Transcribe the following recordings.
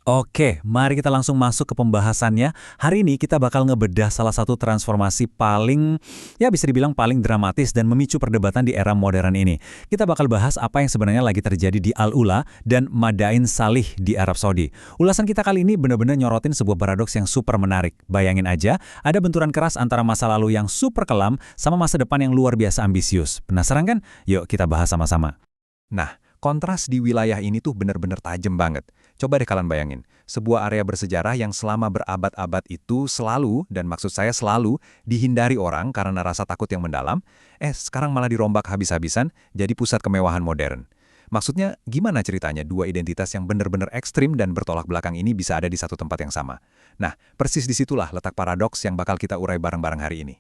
Oke, mari kita langsung masuk ke pembahasannya. Hari ini kita bakal ngebedah salah satu transformasi paling, ya bisa dibilang paling dramatis dan memicu perdebatan di era modern ini. Kita bakal bahas apa yang sebenarnya lagi terjadi di Al-Ula dan Madain Salih di Arab Saudi. Ulasan kita kali ini benar-benar nyorotin sebuah paradoks yang super menarik. Bayangin aja, ada benturan keras antara masa lalu yang super kelam sama masa depan yang luar biasa ambisius. Penasaran kan? Yuk kita bahas sama-sama. Nah, kontras di wilayah ini tuh bener-bener tajam banget. Coba deh kalian bayangin, sebuah area bersejarah yang selama berabad-abad itu selalu, dan maksud saya selalu, dihindari orang karena rasa takut yang mendalam, sekarang malah dirombak habis-habisan jadi pusat kemewahan modern. Maksudnya, gimana ceritanya dua identitas yang bener-bener ekstrim dan bertolak belakang ini bisa ada di satu tempat yang sama? Nah, persis disitulah letak paradoks yang bakal kita urai bareng-bareng hari ini.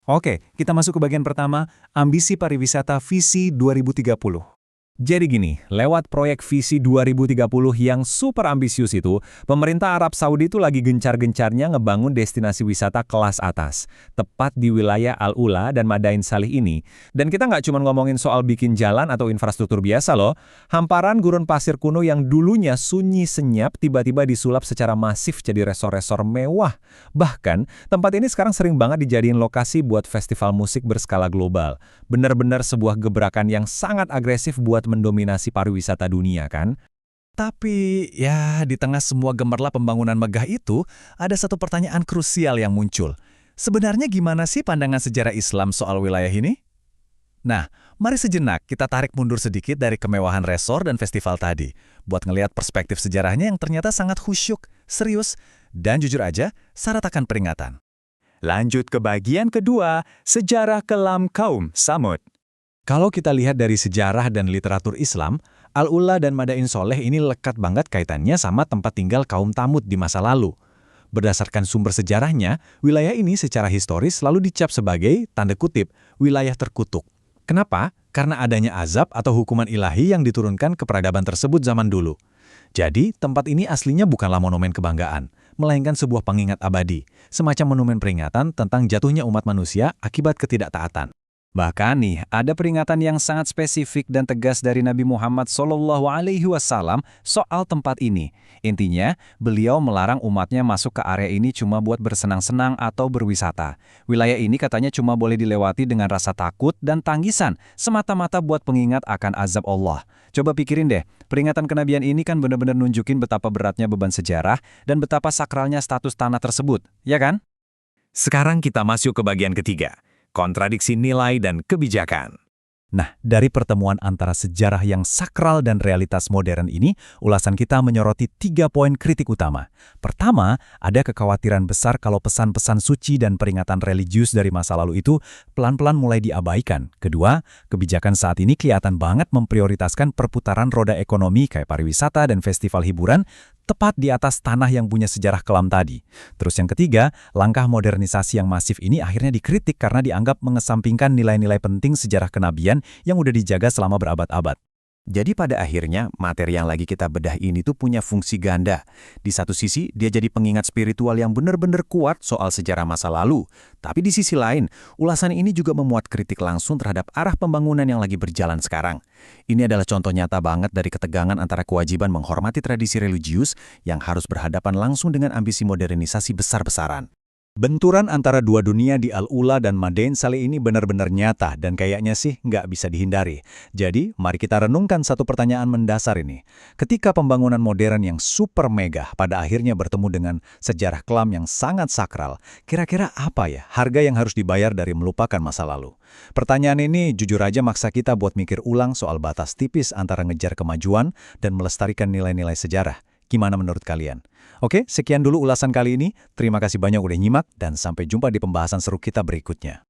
Oke, kita masuk ke bagian pertama, ambisi pariwisata visi 2030. Jadi gini, lewat proyek Visi 2030 yang super ambisius itu, pemerintah Arab Saudi itu lagi gencar-gencarnya ngebangun destinasi wisata kelas atas, tepat di wilayah Al-Ula dan Madain Salih ini. Dan kita nggak cuma ngomongin soal bikin jalan atau infrastruktur biasa loh, hamparan gurun pasir kuno yang dulunya sunyi senyap tiba-tiba disulap secara masif jadi resor-resor mewah. Bahkan, tempat ini sekarang sering banget dijadiin lokasi buat festival musik berskala global. Benar-benar sebuah gebrakan yang sangat agresif buat mendominasi pariwisata dunia kan? Tapi ya di tengah semua gemerlap pembangunan megah itu, ada satu pertanyaan krusial yang muncul. Sebenarnya gimana sih pandangan sejarah Islam soal wilayah ini? Nah, mari sejenak kita tarik mundur sedikit dari kemewahan resor dan festival tadi, buat ngelihat perspektif sejarahnya yang ternyata sangat khusyuk, serius, dan jujur aja, syarat akan peringatan. Lanjut ke bagian kedua, sejarah kelam kaum Samud. Kalau kita lihat dari sejarah dan literatur Islam, Al-Ula dan Madain Soleh ini lekat banget kaitannya sama tempat tinggal kaum Thamud di masa lalu. Berdasarkan sumber sejarahnya, wilayah ini secara historis selalu dicap sebagai, tanda kutip, wilayah terkutuk. Kenapa? Karena adanya azab atau hukuman ilahi yang diturunkan ke peradaban tersebut zaman dulu. Jadi, tempat ini aslinya bukanlah monumen kebanggaan, melainkan sebuah pengingat abadi, semacam monumen peringatan tentang jatuhnya umat manusia akibat ketidaktaatan. Bahkan nih, ada peringatan yang sangat spesifik dan tegas dari Nabi Muhammad SAW soal tempat ini. Intinya, beliau melarang umatnya masuk ke area ini cuma buat bersenang-senang atau berwisata. Wilayah ini katanya cuma boleh dilewati dengan rasa takut dan tangisan, semata-mata buat pengingat akan azab Allah. Coba pikirin deh, peringatan kenabian ini kan benar-benar nunjukin betapa beratnya beban sejarah dan betapa sakralnya status tanah tersebut, ya kan? Sekarang kita masuk ke bagian ketiga. Kontradiksi nilai dan kebijakan. Nah, dari pertemuan antara sejarah yang sakral dan realitas modern ini, ulasan kita menyoroti 3 poin kritik utama. Pertama, ada kekhawatiran besar kalau pesan-pesan suci dan peringatan religius dari masa lalu itu pelan-pelan mulai diabaikan. Kedua, kebijakan saat ini kelihatan banget memprioritaskan perputaran roda ekonomi kayak pariwisata dan festival hiburan, tepat di atas tanah yang punya sejarah kelam tadi. Terus yang ketiga, langkah modernisasi yang masif ini akhirnya dikritik karena dianggap mengesampingkan nilai-nilai penting sejarah kenabian yang udah dijaga selama berabad-abad. Jadi pada akhirnya, materi yang lagi kita bedah ini tuh punya fungsi ganda. Di satu sisi, dia jadi pengingat spiritual yang benar-benar kuat soal sejarah masa lalu. Tapi di sisi lain, ulasan ini juga memuat kritik langsung terhadap arah pembangunan yang lagi berjalan sekarang. Ini adalah contoh nyata banget dari ketegangan antara kewajiban menghormati tradisi religius yang harus berhadapan langsung dengan ambisi modernisasi besar-besaran. Benturan antara dua dunia di Al-Ula dan Madain Salih ini benar-benar nyata dan kayaknya sih nggak bisa dihindari. Jadi, mari kita renungkan satu pertanyaan mendasar ini. Ketika pembangunan modern yang super megah pada akhirnya bertemu dengan sejarah kelam yang sangat sakral, kira-kira apa ya harga yang harus dibayar dari melupakan masa lalu? Pertanyaan ini jujur aja maksa kita buat mikir ulang soal batas tipis antara ngejar kemajuan dan melestarikan nilai-nilai sejarah. Gimana menurut kalian? Oke, sekian dulu ulasan kali ini. Terima kasih banyak udah nyimak dan sampai jumpa di pembahasan seru kita berikutnya.